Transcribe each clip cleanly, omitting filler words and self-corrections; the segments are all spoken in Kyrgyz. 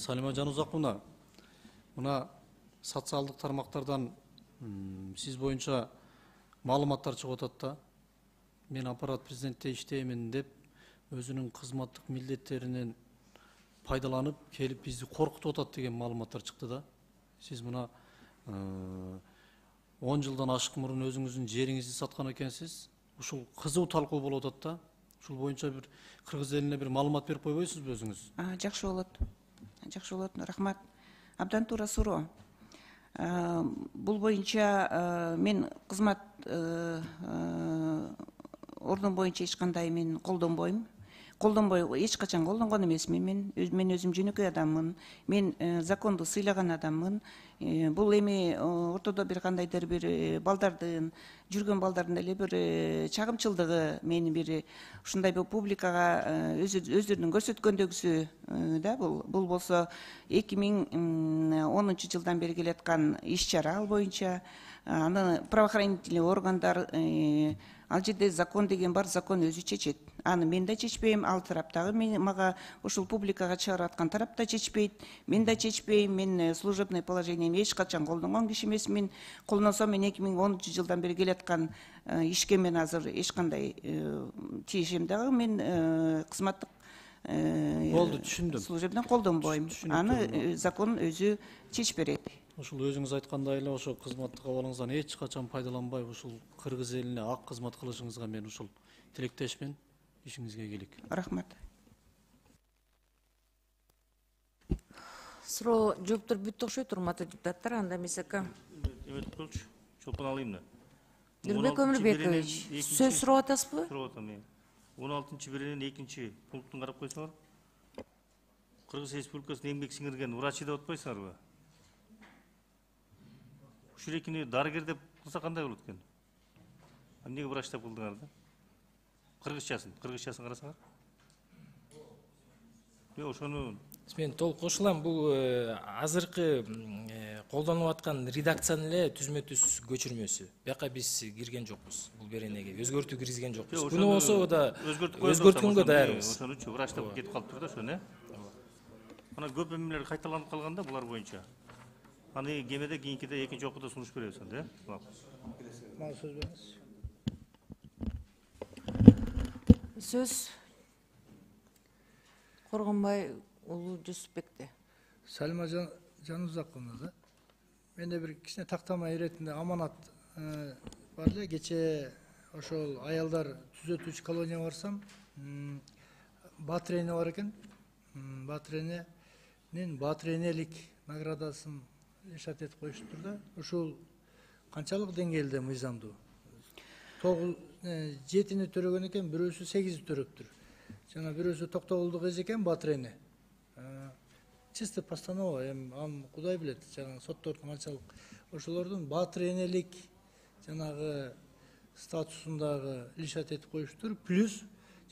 Салима Жанузаковна, мына социалдык тармактардан сиз боюнча маалыматтар чыгып атат да. Мен аппарат президентте иштеймин деп өзүнүн кызматтык милдеттеринен пайдаланып келип бизди коркутуп атат деген маалыматтар чыкты да. Сиз мына 10 жылдан ашык мурун өзүңүздүн жериңизди саткан экенсиз. Ушул кызуу талкуу болуп атат да. Ушул боюнча бир кыргыз элине бир маалымат берип койбойсузбу өзүңүз? Жакшы болот. Жакшы болот. Рахмат. Абдан туура суроо. Бул боюнча мен кызмат ордун боюнча эч кандай мен колдонбойм. Эч качан колдонгон эмесмин. Мен өзүм жөнөкөй адаммын. Мен законду сыйлаган адаммын. Бул эми ортодо бир кандайдыр бир балдардын, жүргөн балдардын эле бир чагымчылдыгы, мени бир ушундай бир публикага өздөрүнүн көрсөткөндөгүсү да бул болсо 2010 жылдан бери келаткан иш чара ал боюнча аны правоохранительный органдар ал жерде закон деген бар, закон өзү чечет. Аны мен да чечпейм, ал тараптагы мага ушул публикага чыгарып аткан тарап да чечпейт, мен да чечпейм. Мен служебный положением эч качан колдонгон киши эмесмин. Колдонсом мен 2010 жылдан бери келаткан ишке мен азыр эч кандай тиешем дагы. Мен кызматтык болду, түшүндүм. Служебден колдонбойм. Аны закон өзү чечип берет. Ушул өзүңүз айткандай эле ошо кызматтык абалыңыздан эч качан пайдаланбай ушул кыргыз элине ак кызмат кылышыңызга мен ушул тилектешмин. Ишиңизге ийгилик. Рахмат. Суроо жооптор бүттү окшойт, урматтуу депутаттар. Анда эмес ака. Эметип коелучу. Чолпон алайын да. Нурбек Өмүрбекович, сөз сурап атасызбы? Сурап атам мен. 16-беренин 2 пунктун карап койсоңор. Кыргыз Республикасынын эмгек сиңирген врачы деп атпайсыңарбы? Ушул экини дарыгер деп кылса кандай болот экен? Эмнеге врач деп кылдыңар да? Кыргызчасын карасаңар. Ошону мен толук кошулам. Бул азыркы колдонуп аткан редакциянын эле түзмө-түз көчүрмөсү. Бияка биз кирген жокпуз. Бул беренеге өзгөртүү киргизген жокпуз. Күнү болсо да өзгөрткөнгө даярбыз. Ошонучу врач деп кетип калыптыр да ошону. Ана көп эмелер кайталанып калганда булар боюнча. Аны кемеде кийинкиде экинчи окууда сунуш беребиз да. Мага сөз бериңиз. Сөз Коргонбай уулу Жусупбекте. Салима Жанузаковна да. Менде бир кичине тактама иретинде аманат бар эле. Кечээ ошол аялдар түзөтүүчү колонияга барсам, Батырене бар экен. Батырененин Батыренелик наградасын ишарат этип коюштур да. Ушул канчалык деңгээлде мыйзамдуу? 7-ни төрөгөн экен, бирөөсү 8-и төрөптүр. Жана бирөөсү Токтогулдук эже экен Батырене. Чисто постанова, аны Кудай билет, жана соттордун канчалык ошолордун Батыренелик жанагы статусундагы ишарат этип коюштур, плюс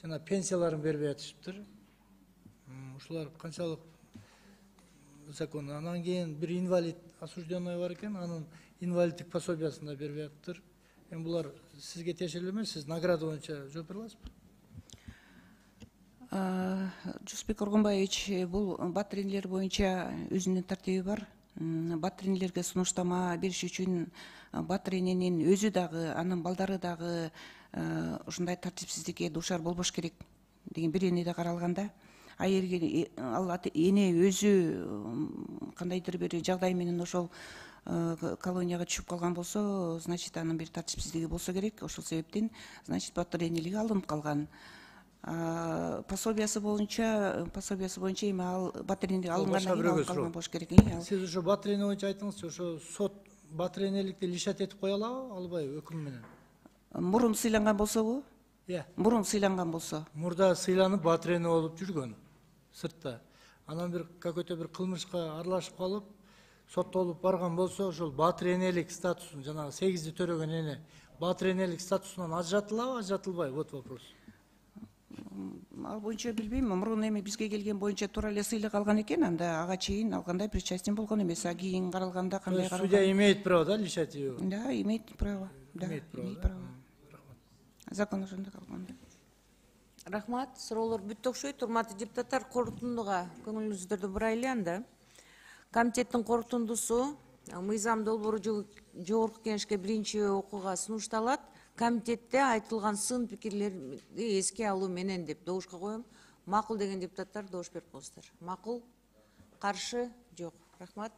жана пенсияларын бербей атышыптыр. Ушулар канчалык закон. Анан кийин бир инвалид осужденный бар экен, анын инвалиддик пособиясын да бербей атыптыр. Булар сизге тиешелүү эмес, сиз награда боюнча жооп бере аласызбы? Жусупбек Коргонбаевич, бул Батыренелер боюнча өзүнүн тартиби бар. Батыренелерге сунуштама бериш үчүн Батырененин өзү дагы, анын балдары дагы ушундай тартипсиздикке дуушар болбош керек деген бир энеде каралганда, эгерге ал эне өзү кандайдыр бир жагдай менен ошол колонияга түшүп калган болсо, значит анын бир тартипсиздиги болсо керек. Ошол себептен, значит Батыренелиги алынып калган. Пособиясы боюнча эми ал Батыренелик алынгандан кийин алып калган болуш керек. Сиз ошо Батырене боюнча айтыңызчы, ошо сот Батыренеликти ишарат этип кое алабы, албайбы өкүм менен? Мурун сыйланган болсобу? Мурун сыйланган болсо. Мурда сыйланып Батырене болуп жүргөн сыртта. Анан бир какой-то бир кылмышка аралашып калып, соттолуп барган болсо, ошол Батыренелик статусун, жанагы 8-и төрөгөн эне Батыренелик статусунан ажыратылабы, ажыратылбайбы? Вот вопрос. Ал боюнча билбейм. Мурун эми бизге келген боюнча туура эле сыйлык алган экен, анда ага чейин алгандай причастен болгон эмес. Кийин каралганда кандай каралган? Судья имеет право, да, лишать ее? Да, имеет право. Да, имеет право. Закон ошондой калган. Рахмат. Суроолор бүттү окшойт. Урматтуу депутаттар, корутундуга көңүлүңүздөрдү бурайлы анда. Комитеттин корутундусу мыйзам долбоору жогорку кеңешке биринчи окууга сунушталат. Комитетте айтылган сын пикирлерди эске алуу менен деп добушка коем. Макул деген депутаттар добуш берип коесуздар. Макул? Каршы? Жок. Рахмат.